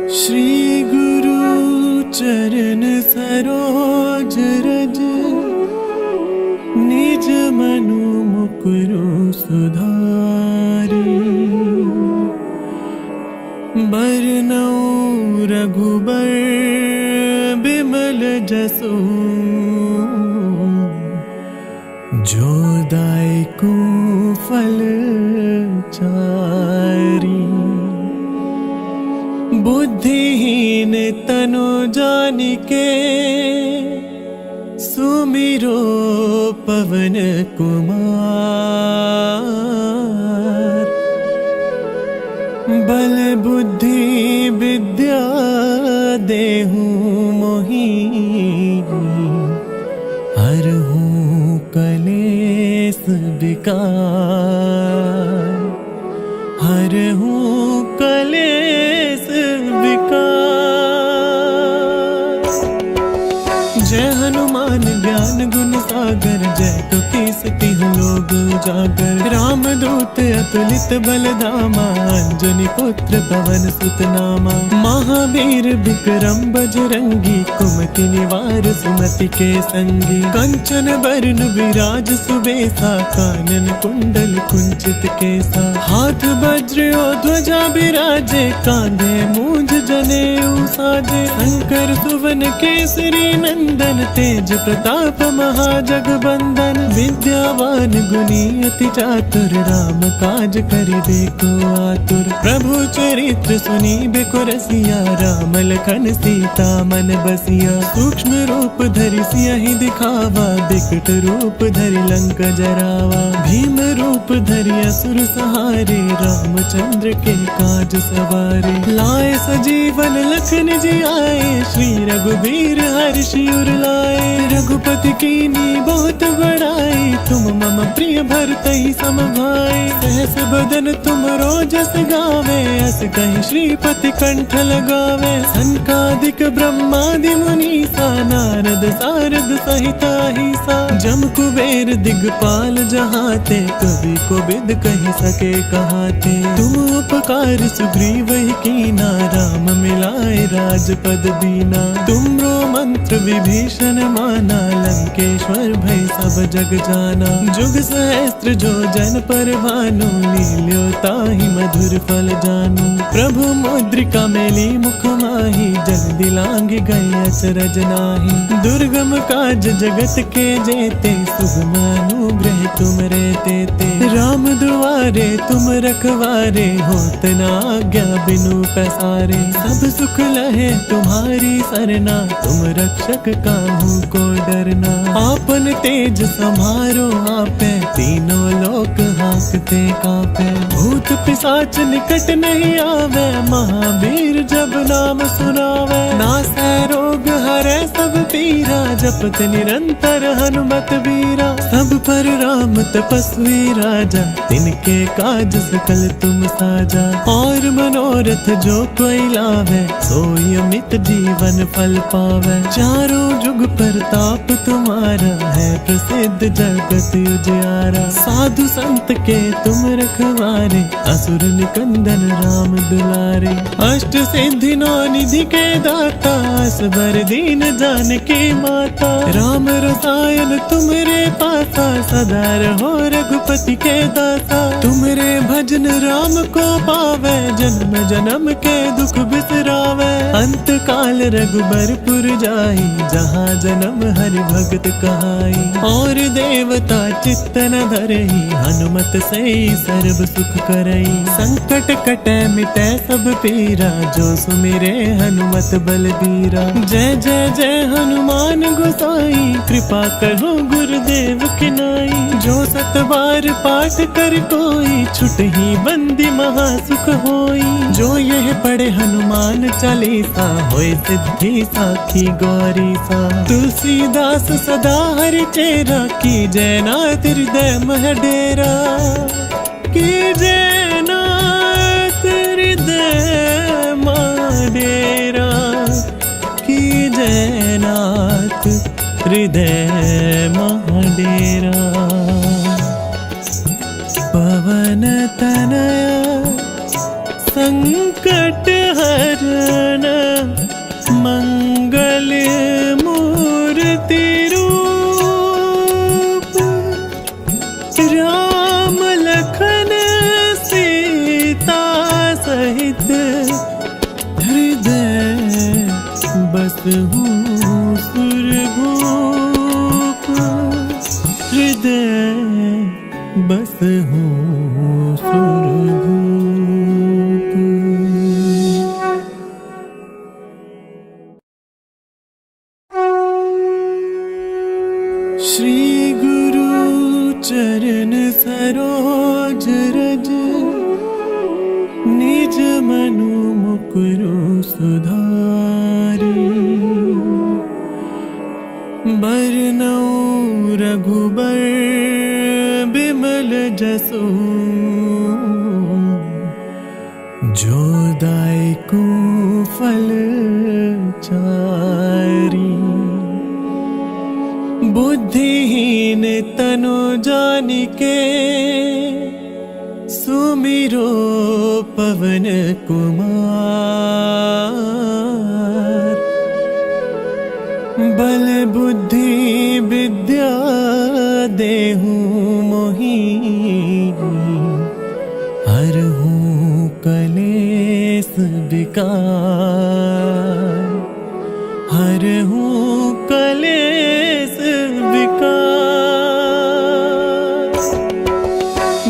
श्री गुरु चरण सरोज रज, निज मनु मुकुरु सुधारी। बरनउँ रघुबर बिमल जसु, जो दायकु फल चारी। बुद्धिहीन तनु जानिके, सुमिरो पवन कुमार। बल बुद्धि विद्या देहु मोहि, हरहु कलेस विकार। हरहु कलेस विकार। जय हनुमान ज्ञान गुण सागर, जय कपीस तिहुँ लोक उजागर। राम दूत अतुलित बल धामा, अंजनी पुत्र पवन सुत नामा। महावीर विक्रम बजरंगी, कुमति निवार सुमति के संगी। कंचन बरन विराज सुबेसा, कानन कुंडल कुंचित केसा। हाथ वज्र और ध्वजा बिराजे, कांधे मूंज जनेऊ साजे। शंकर सुवन केसरी नंदन, तेज प्रताप महाजगबंदन। विद्यावान गुणी अति चातुर, राम काज करिबे को आतुर। प्रभु चरित्र सुनिबे को रसिया, राम लखन सीता मन बसिया। सूक्ष्म रूप धरि सियहि दिखावा, बिकट रूप धरि लंक जरावा। भीम रूप धरि असुर सहारे, रामचंद्र के काज सवारे। लाए सजीवन लखन जियाए, श्री रघुबीर हर्षि उर लाए। रघुपति कीन्ही बहुत बड़ाई, तुम मम प्रिय भरतहि सम भाई। सहस बदन तुम रोजस गावे, अस कहि श्रीपति कंठ लगावे। सनकादिक ब्रह्मादि मुनीसा, नारद सारद सहित अहिसा। जम कुबेर दिगपाल जहाते, कवि कोविद कहि सके कहाते। तुम उपकार सुग्रीवहि कीना, राम मिलाए राजपद दीना। तुमरो मंत्र विभीषण माना, लंकेश्वर भय सब जग जाना। जुग सहस्त्र जो जन पर भानु, लील्यो ताहि मधुर फल जानू। प्रभु मुद्रिका मेली मुख माहि, जल दिलांग गए अचरज नाहि। दुर्गम काज जगत के जेते, सुगम अनुग्रह तुम रे तेते। राम दुआरे तुम रखवारे, होत न आज्ञा बिनु पैसारे। सब सुख लहे तुम्हारी सरना, तुम रक्षक काहू को डरना। आपन तेज समारो आपे, तीनों लोक हांकते कांपे। भूत पिशाच निकट नहीं आवे, महावीर जब नाम सुनावे। नासै रोग हरै सब पीरा, जपत निरंतर हनुमत वीरा। सब पर राम तपस्वी राजा, तिनके काज सकल तुम साजा। और मनोरथ जो कोई लावे, सोई अमित जीवन फल पावे। चारों जुग परताप तुम्हारा, है प्रसिद्ध जगत उजियारा। साधु संत के तुम रखवारे, असुर निकंदन राम दुलारे। अष्ट सिद्धि नौ निधि के दाता, असबर दीन जानकी माता। राम रसायन तुमरे पासा, सदा रहो रघुपति के दासा। तुमरे भजन राम को पावे, जन्म जन्म के दुख बिसरावे। अंत काल रघुबरपुर जाई, जहाँ जन्म हरि भगत कहाई। और देवता चित्त न धरई, हनुमत से सर्व सुख करई। संकट कटै मिटै सब पीरा, जो सुमिरे हनुमत बलबीरा। जय जय जय हनुमान गोसाई, कृपा करो गुरुदेव की नाई। जो सत बार पाठ कर कोई, छुटहि बंदी महा सुख होई। जो यह पढ़े हनुमान चालीसा, होय सिद्धि साखी गौरी सा। तुलसीदास सदा हरि चेरा, की जय नाथ हृदय मह डेरा। की जय नाथ हृदय मह डेरा। की जय नाथ हृदय मह डेरा। पवन तनया संकट हरण मंगल मूर्ति रूप, राम लखन सीता सहित हृदय बसहु सुरभूप, हृदय बसहु सुरभूप। श्री गुरु चरण सरोज रज, निज मनु मुकुरु सुधारी, बरनउँ रघुबर बिमल जसु, जो दायकु फल चारी। बुद्धिहीन तनु जानिके, सुमिरो पवन कुमार। बल बुद्धि विद्या देहु मोहि, हरहु कलेस विकार, हरहु कलेस विकार।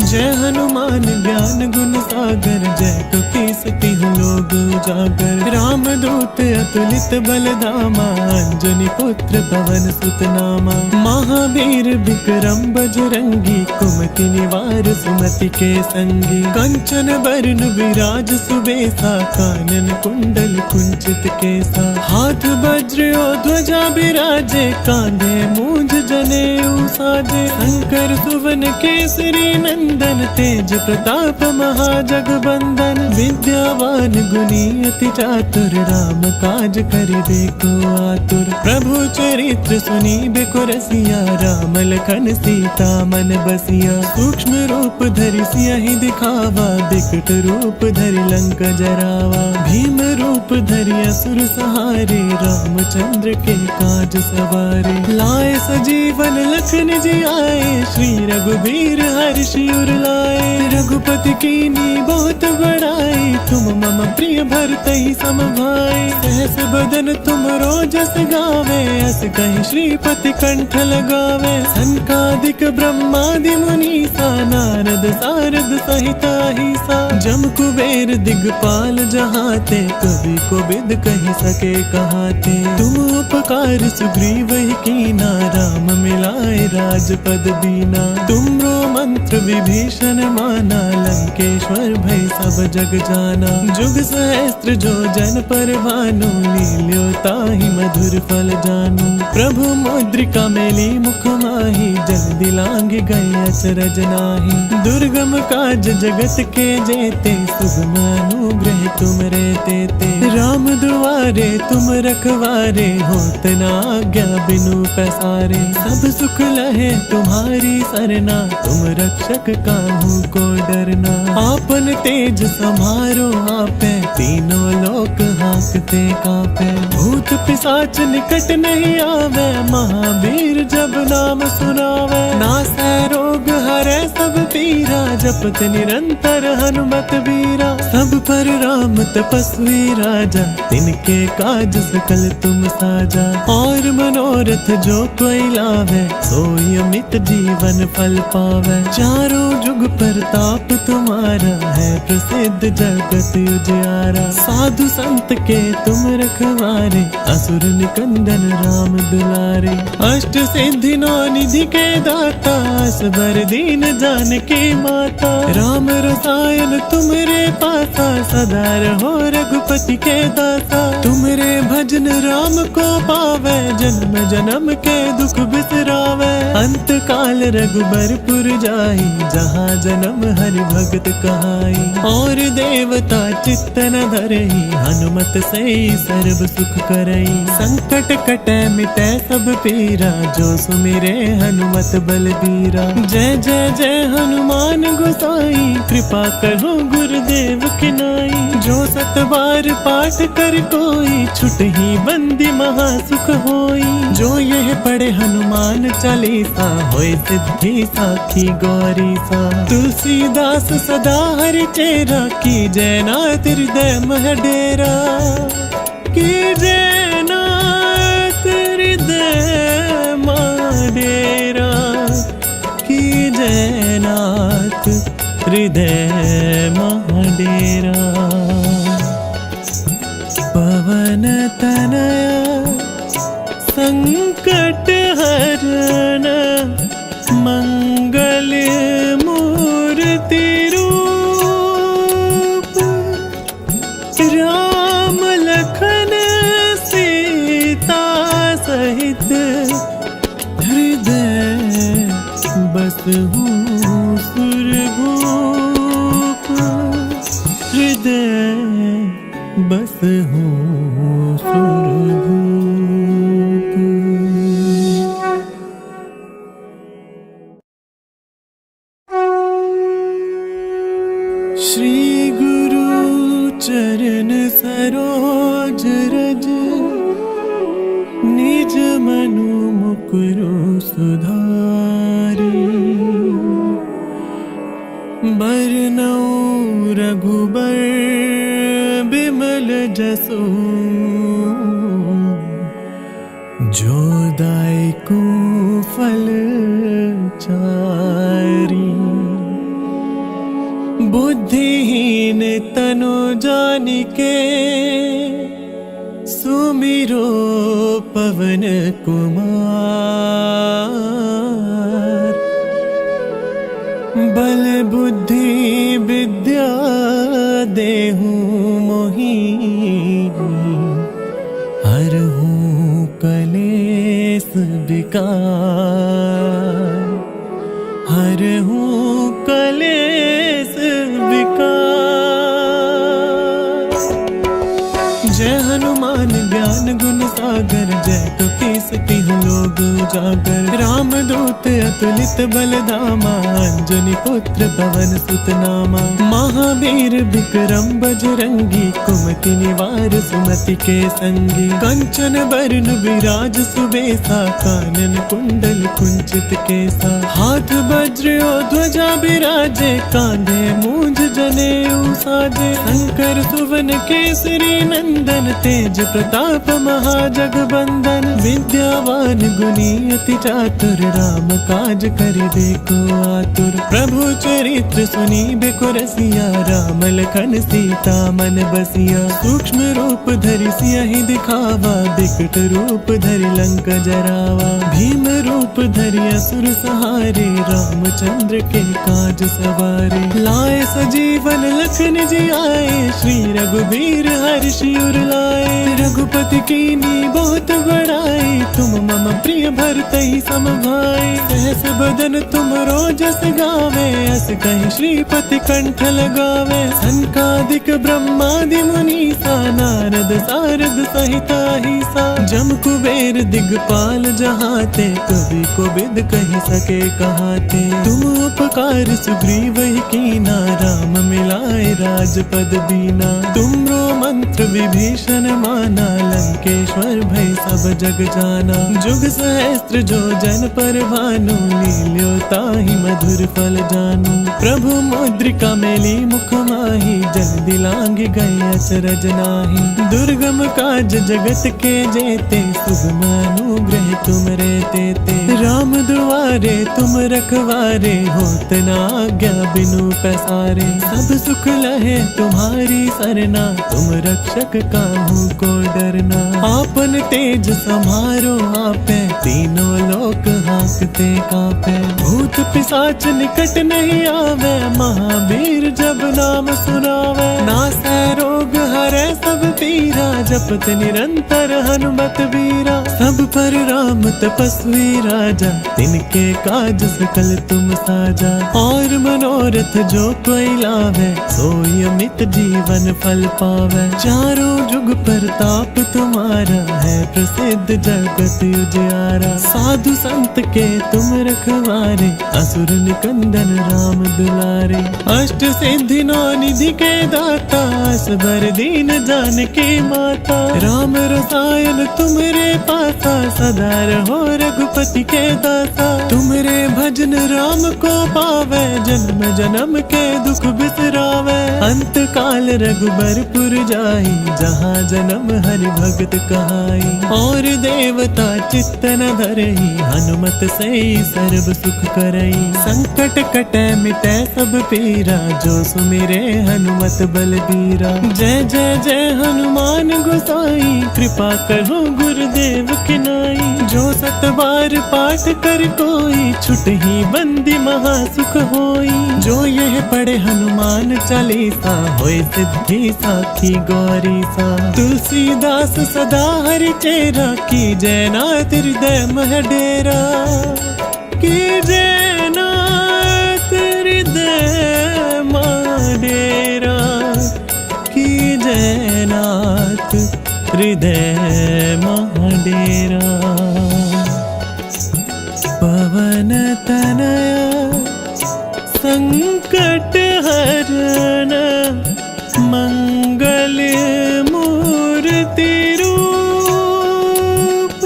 जय हनुमान ज्ञान गुण सागर, जय कपीस तिहु लोक उजागर। राम दूत अतुलित बल धामा, अंजनी पुत्र पवन सुत नामा। महावीर विक्रम बजरंगी, कुमति निवार सुमति के संगी। कंचन बरन विराज सुबेसा, कानन कुंडल कुंचित केसा। हाथ वज्र और ध्वजा बिराजे, कांधे मूंज जनेऊ साजे। शंकर सुवन केसरी नंदन, तेज प्रताप महाजगबंदन। विद्यावान गुणी अति चातुर, राम काज करिबे को आतुर। प्रभु चरित्र सुनीबे को रसिया, राम लखन सीता मन बसिया। सूक्ष्म रूप धरि सियहि दिखावा, बिकट रूप धरि लंक जरावा। भीम रूप धरि असुर सहारे, रामचंद्र के काज सवारे। लाए सजीवन लखन जियाए, श्री रघुबीर हर्षि उर लाए। रघुपति कीन्ही बहुत बड़ाई, तुम मम प्रिय भरतहि सम भाई। सहस बदन तुम रोजस गावे, अस कहि श्रीपति कंठ लगावे। सनकादिक ब्रह्मादि मुनीसा, नारद सारद सहित अहिसा। जम कुबेर दिगपाल जहाते, कवि कोविद कहि सके कहाते। तुम उपकार सुग्रीवहि कीना, राम मिलाए राजपद दीना। तुमरो मंत्र विभीषण माना, लंकेश्वर भय सब जग जाना। जुग सहस्त्र जो जन पर भानु, लील्यो ताहि मधुर फल जानू। प्रभु मुद्रिका मेली मुख माहि, जल दिलांघि गए अचरज नाहि। दुर्गम काज जगत के जेते, सुगम अनुग्रह तुम रे तेते। राम दुआरे तुम रखवारे, होत न आज्ञा बिनु पैसारे। सब सुख लहे तुम्हारी सरना, तुम रक्षक काहू को डरना। आपन तेज समारो आपे, तीनों लोक हाँकते कांपे। भूत पिशाच निकट नहीं आवे, महावीर जब नाम सुनावे। नासै रोग हरै सब पीरा, जपत निरंतर हनुमत वीरा। सब पर राम तपस्वी राजा, तिनके काज सकल तुम साजा। और मनोरथ जो कोई लावे, सोई अमित जीवन फल पावे। चारों जुग प्रताप तुम्हारा, है प्रसिद्ध जगत उजियारा। साधु संत के तुम रखवारे, असुर निकंदन राम दुलारे। अष्ट सिद्धि नौ निधि के दाता, असबर दीन जानकी माता। राम रसायन तुमरे पासा, सदा रहो रघुपति के दासा। तुमरे भजन राम को पावे, जन्म जन्म के दुख बिसरावे। अंत काल रघुबरपुर जाई, जहाँ जन्म हरि भगत कहाई। और देवता चित्त न धरई, हनुमत से सर्व सुख करई। संकट कटै मिटै सब पीरा, जो सुमिरे हनुमत बलबीरा। जय जय जय हनुमान गोसाई, कृपा करो गुरुदेव की नाई। जो 7 बार पाठ कर कोई छुट ही बंदी महासुख होई। जो यह पढ़े हनुमान चालीसा होए सिद्धि साखी गौरी सा। तुलसीदास सदा हरि चेरा की जयनाथ हृदय मह डेरा। की जयनाथ हृदय मह डेरा। की जयनाथ हृदय मह डेरा। पवन तनया संकट हरण मंगल मूर्ति रूप। राम लखन सीता सहित हृदय बसहु सुरभूप। हृदय बसहु सुरभूप। श्री गुरु चरण सरोज रज निज मनु मुकुरु सुधारी। बरनउँ रघुबर बिमल जसु जो दायकु फल चारी। बुद्धिहीन तनु जानिके सुमिरो पवन कुमार। बल बुद्धि विद्या देहु मोहि हरहु कलेस विकार। हरहु कलेस विकार। जय हनुमान ज्ञान गुण सागर जय कपीस तिहु लोक उजागर। राम दूत अतुलित बल धामा अंजनी पुत्र पवन सुत नामा। महावीर विक्रम बजरंगी कुमति निवार सुमति के संगी। कंचन बरन विराज सुबेसा कानन कुंडल कुंचित केसा। हाथ वज्र और ध्वजा बिराजे कांधे मूंज जनेऊ साजे। शंकर सुवन केसरी नंदन तेज प्रताप महाजगबंदन। विद्यावान गुणी अति चातुर राम काज करिबे को आतुर। प्रभु चरित्र सुनिबे रसिया राम लखन सीता मन बसिया। सूक्ष्म रूप धरि सियहि दिखावा बिकट रूप धरि लंक जरावा। भीम रूप धरि असुर सहारे रामचंद्र के काज सवारे। लाए सजीवन लखन जियाए श्री रघुबीर हर्षि उर लाए। रघुपति कीनी बहुत बड़ाई तुम मम प्रिय भरतहि सम भाई। सहस बदन तुम रोजस गावे अस कहि श्रीपति कंठ लगावे। सनकादिक ब्रह्मादि मुनीसा नारद सारद सहित अहिसा। जम कुबेर दिगपाल जहाते कवि कोविद कहि सके कहाते। तुम उपकार सुग्रीव ही कीना राम मिलाए राजपद दीना। तुमरो मंत्र विभीषण माना लंकेश्वर भय सब जग जाना। जुग सहस्त्र जो जन पर भानु लील्यो ताहि मधुर फल जानू। प्रभु मुद्रिका मेली मुख माहि जल्दी लांग गए अचरज नाहि। दुर्गम काज जगत के जेते सुगम अनुग्रह तुम रे तेते। राम दुआरे तुम रखवारे होत न आज्ञा बिनु पैसारे। सब सुख लहे तुम्हारी सरना तुम रक्षक काहू को डरना। आपन तेज समारो आपे तीनों लोक हांकते कांपे। भूत पिशाच निकट नहीं आवे महावीर जब नाम सुनावे। नासै रोग हरै सब पीरा जपत निरंतर हनुमत वीरा। सब पर राम तपस्वी राजा, तिनके काज सकल तुम साजा। और मनोरथ जो कोई लावे, सोई अमित जीवन फल पावे। चारों जुग प्रताप तुम्हारा, है प्रसिद्ध जगत उजियारा। साधु संत के तुम रखवारे, असुर निकंदन राम दुलारे। अष्ट सिद्धि नौ निधि के दाता, असबर दीन जानकी माता। राम रसायन तुम्हारे पासा, सदा रहो रघुपति के दासा। तुम्हारे भजन राम को पावे, जन्म जन्म के दुख बिसरावे। अंत काल रघुबरपुर जाई, जहाँ जन्म हरि भगत कहाई। और देवता चित्त न धरई, हनुमत से सर्व सुख करई। संकट कटे मिटे सब पीरा, जो सुमिरे हनुमत बलबीरा। जय जय जय हनुमान गोसाई, कृपा करो गुरुदेव की नाई। जो सत बार पाठ कर कोई, छुटहि बंदी महासुख होई। जो यह पढ़े हनुमान चालीसा, होय सिद्धि साखी गौरी सा। तुलसीदास सदा हरि चेरा, की जय नाथ हृदय मह डेरा। की जय नाथ हृदय मह डेरा। की जय नाथ हृदय मह डेरा। पवन तनया संकट हरण, मंगल मूर्ति रूप।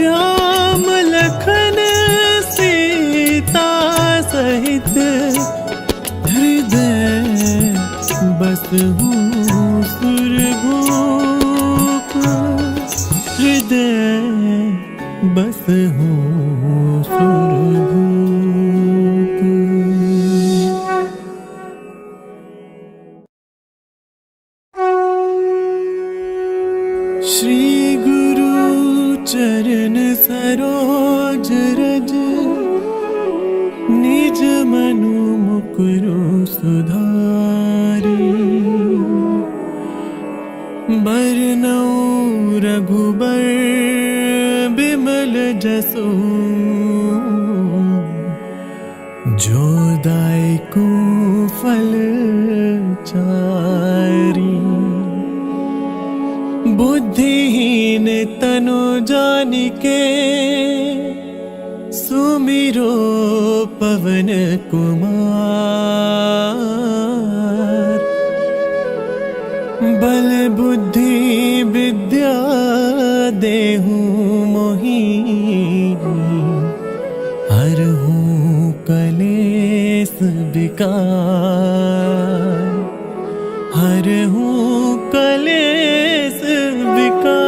राम लखन सीता सहित, हृदय बसहु सुरभूप। हृदय बसहु सुरभूप। श्री गुरु चरण सरोज रज, निज मनु मुकुरु सुधारी। बरनउँ रघुबर बिमल जसु, जो दायकु फल चारी। बुद्धिहीन तनु जानिके, सुमिरो पवन कुमार। बल बुद्धि विद्या देहु मोहि, हरहु कलेस विकार। हरहु कलेस विकार।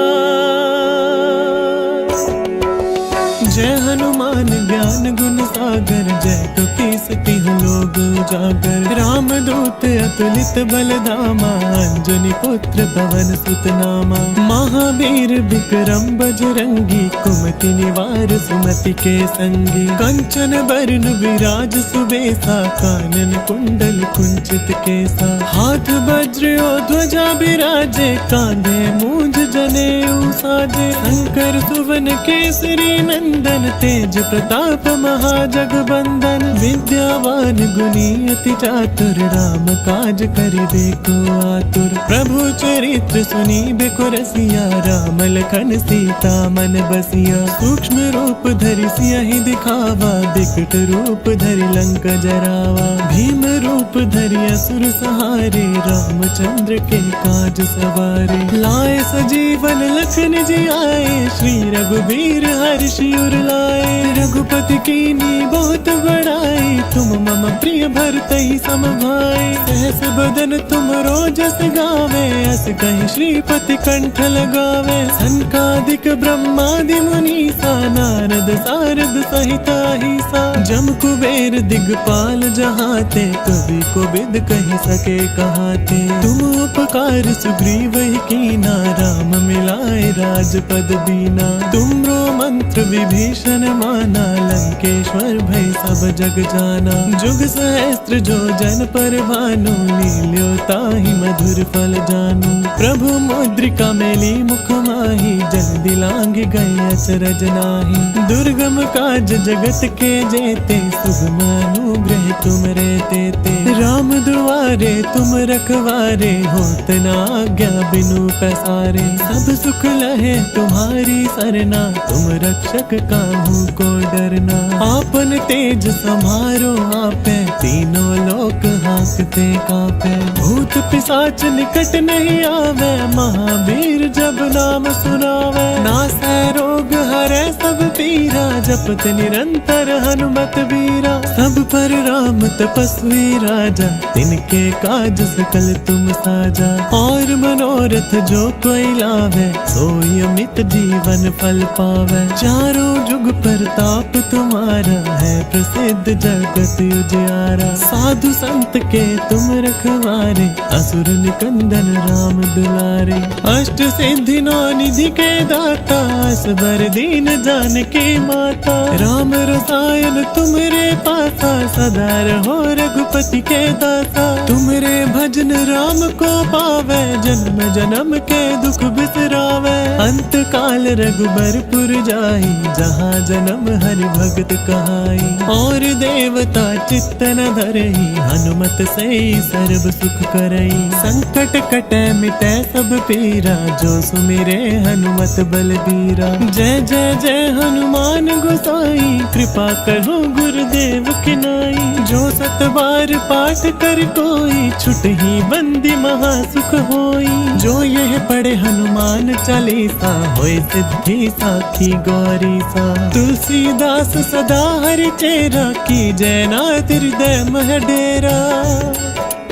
जय हनुमान ज्ञान गुण सागर, जय कपीस तिहुँ लोक उजागर। राम दूत अतुलित बल धामा, अंजनी पुत्र पवन सुत नामा। महावीर विक्रम बजरंगी, कुमति निवार सुमति के संगी। कंचन बरन विराज सुबेसा, कानन कुंडल कुंचित केसा। हाथ वज्र और ध्वजा बिराजे, कांधे मूंज जनेऊ साजे। शंकर सुवन केसरी नंदन, तेज प्रताप महाजगबंदन। विद्यावान गुणी अति चातुर, राम काज करिबे को आतुर। प्रभु चरित्र सुनिबे को रसिया, राम लखन सीता मन बसिया। सूक्ष्म रूप धरि सियहि दिखावा, बिकट रूप धरि लंक जरावा। भीम रूप धरि असुर सहारे, रामचंद्र के काज सवारे। लाए सजीवन लखन जियाए, श्री रघुबीर हर्षि उर लाए। रघुपति कीनी बहुत बड़ाई, तुम मम प्रिय भरतहि सम भाई। सहस बदन तुम रोजस गावे, अस कहि श्रीपति कंठ लगावे। सनकादिक ब्रह्मादि मुनीसा, नारद सारद सहित अहिसा। जम कुबेर दिगपाल जहाते, कवि कोविद कहि सके कहाते। तुम उपकार सुग्रीव कीना, राम मिलाए राजपद दीना। तुमरो मंत्र विभीषण माना, लंकेश्वर भय सब जग जाना। जाना। जुग सहस्त्र जो जन पर भानु, लील्यो ताहि मधुर फल जानू। प्रभु मुद्रिका मेली मुख माही, जल दिलांग गए अचरज नाही। दुर्गम काज जगत के जेते, सुगम अनुग्रह तुम रे तेते। राम दुआरे तुम रखवारे, होत न आज्ञा बिनु पैसारे। सब सुख लहे तुम्हारी सरना, तुम रक्षक काहू को डरना। आपन तेज समारो आपे, तीनों लोक हाँकते कापे। भूत पिशाच निकट नहीं आवे, महावीर जब नाम सुनावे। नासै रोग हरै सब पीरा, जपत निरंतर हनुमत बीरा। सब पर राम तपस्वी राजा, तिनके काज सकल तुम साजा। और मनोरथ जो कोई लावे, सोई अमित जीवन फल पावे। चारों जुग प्रताप तुम्हारा, है प्रसिद्ध जगत उजियारा। साधु संत के तुम रखवारे, असुर निकंदन राम दुलारे। अष्ट सिद्धि नौ निधि के दाता, असबर दीन जानकी माता। राम रसायन तुमरे पासा, सदा रहो रघुपति के दासा। तुमरे भजन राम को पावे, जन्म जन्म के दुख बिसरावे। अंत काल रघुबरपुर जाई, जहाँ जन्म हरि भगत कहाई। और देवता चित्त न धरई, हनुमत से सर्व सुख करई। संकट कटै मिटै सब पीरा, जो सुमिरे हनुमत बलबीरा। जय जय जय हनुमान गोसाई, कृपा करो गुरुदेव की नाई। जो सत बार पाठ कर कोई, छुटहि बंदी महा सुख होई। जो यह पढ़े हनुमान चालीसा, होय सिद्धि साखी गौरी सा। तुलसीदास सदा हरि चेरा, की जय नाथ हृदय मह डेरा।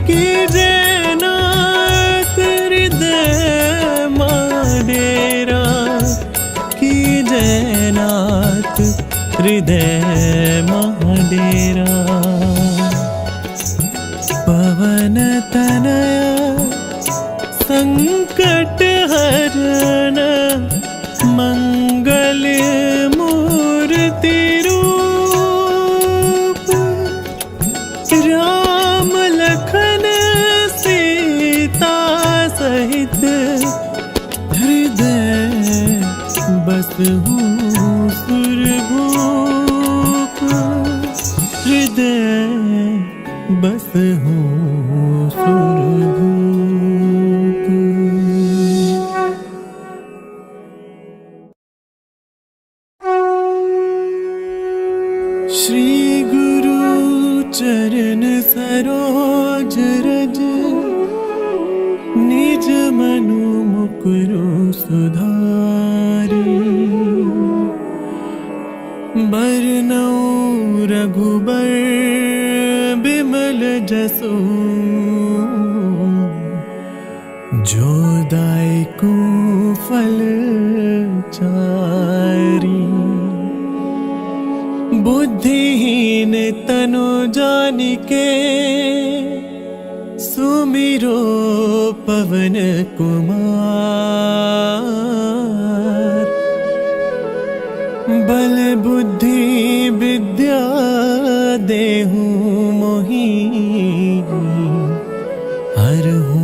की जय नाथ हृदय मह डेरा। की जय नाथ हृदय मह डेरा। पवन तनया संकट हरण, मंगल मूर्ति रूप। राम लखन सीता सहित, हृदय बसहु सुरभूप। हृदय बसहु सुरभूप। श्री गुरु चरण सरोज रज, निज मनु मुकुरु सुधारी। बरनउँ रघुबर बिमल जसु, जो दायकु फल चारी। बुद्धिहीन तनु जानिके, सुमिरो पवन कुमार। बल बुद्धि विद्या देहु मोहि, हरहु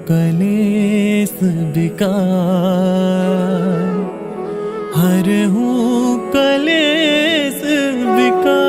कलेस विकार। हरहु कलेस विकार।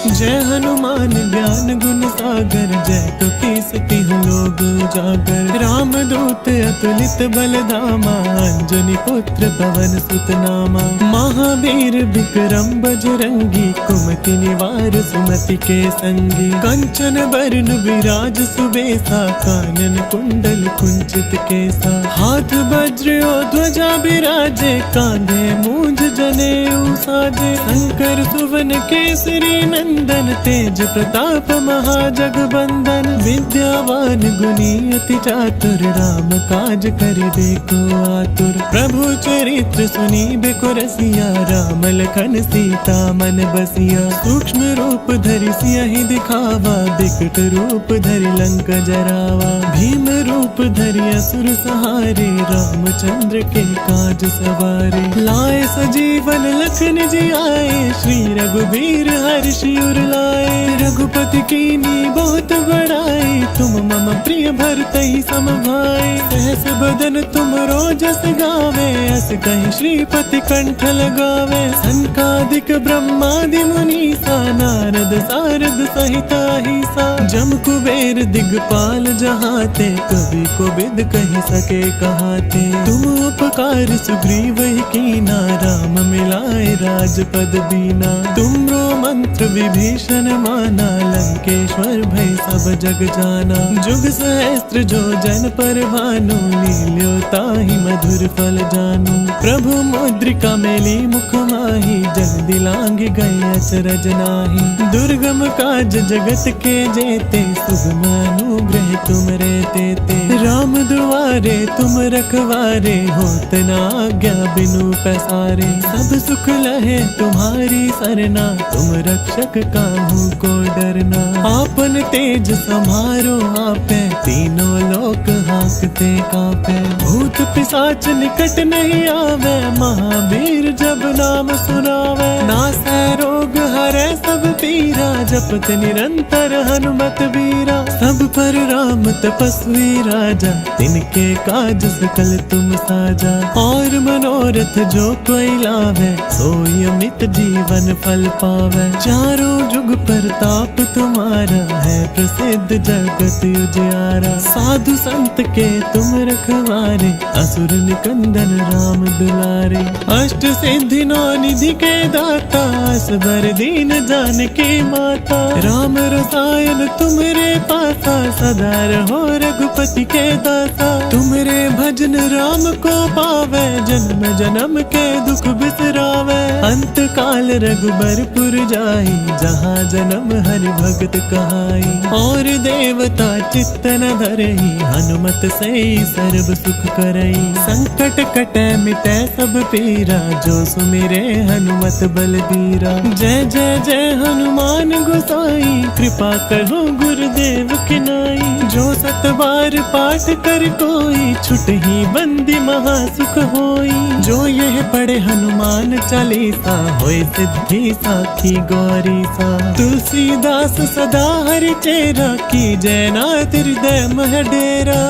जय हनुमान ज्ञान गुण सागर, जय कपीस तिहुँ लोक उजागर। राम दूत अतुलित बल धामा, अंजनी पुत्र पवन सुत नामा। महावीर विक्रम बजरंगी, कुमति निवार सुमति के संगी। कंचन बरन विराज सुबेसा, कानन कुंडल कुंचित केसा। हाथ वज्र और ध्वजा बिराजे, कांधे मूंज जनेऊ साजे। शंकर सुवन केसरी नंदन, तेज प्रताप महाजगबंदन। विद्यावान सुनी अति चातुर, राम काज करिबे को आतुर। प्रभु चरित्र सुनी बेको रसिया, राम लखन सीता मन बसिया। सूक्ष्म रूप धरि सियहि दिखावा, बिकट रूप धरि लंक जरावा। भीम रूप धरि असुर सहारे, रामचंद्र के काज सवारे। लाए सजीवन लखन जी आए, श्री रघुबीर हर्षि उर लाए। रघुपति कीनी बहुत बड़ाई, तुम मम प्रिय भरतहि सम भाई। सहस बदन तुम रोजस गावे, अस कहि श्रीपति कंठ लगावे। सनकादिक ब्रह्मादि मुनीसा, नारद सारद सहित अहिसा। जम कुबेर दिगपाल जहाते, कवि कोविद कहि सके कहाते। तुम उपकार सुग्रीव ही कीना, राम मिलाए राजपद दीना। तुमरो मंत्र विभीषण माना, लंकेश्वर भय सब जग जाना। जुग सहस्त्र जो जन पर भानु, लील्यो ताहि मधुर फल जानू। प्रभु मुद्रिका मेली मुख माही, जग दिलांग गए अचरज नाही। दुर्गम काज जगत के जेते, सुगम अनुग्रह तुम रे तेते। राम दुआरे तुम रखवारे, होत न आज्ञा बिनु पैसारे। सब सुख लहे तुम्हारी सरना, तुम रक्षक काहू को डरना। आपन तेज समारो आपे, तीनों लोक हांकते कांपे। भूत पिशाच निकट नहीं आवे, महावीर जब नाम सुनावे। नासै रोग हरै सब पीरा, जपत निरंतर हनुमत वीरा। सब पर राम तपस्वी राजा, तिनके काज सकल तुम साजा। और मनोरथ जो कोई लावे, सोई अमित जीवन फल पावे। चारों जुग परताप तुम्हारा, है प्रसिद्ध जगत उजियारा। साधु संत के तुम रखवारे, असुर निकंदन राम दुलारे। अष्ट सिद्धि नौ निधि के दाता, असबर दीन जानकी माता। राम रसायन तुमरे पासा, सदा रहो रघुपति के दासा। तुमरे भजन राम को पावे, जन्म जन्म के दुख बिसरावे। अंत काल रघुबरपुर जाई, जहाँ जन्म हरि भगत कहाई। और देवता चित्त न धरई, हनुमत से सर्व सुख करई। संकट कटे मिटे सब पीरा, जो सुमिरे हनुमत बलबीरा। जय जय जय हनुमान गोसाई, कृपा करो गुरुदेव की नाई। जो सत बार पाठ कर कोई, छुटहि बंदी महा सुख होई। जो यह पढ़े हनुमान चालीसा, होय सिद्धि साखी गौरी सा। तुलसीदास सदा हरि चेरा, की जय नाथ हृदय मह डेरा।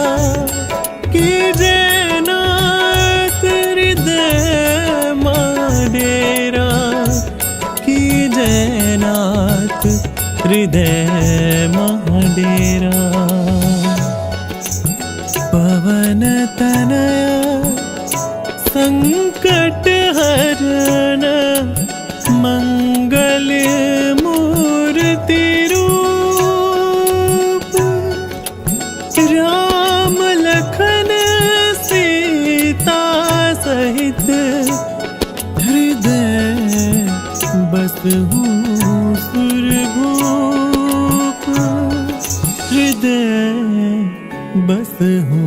की जय नाथ हृदय मह डेरा। की जय नाथ हृदय मह डेरा। पवन तनया संकट हरण, मंगल मूर्ति रूप। राम लखन सीता सहित, हृदय बसहु सुरभूप। हृदय बसहु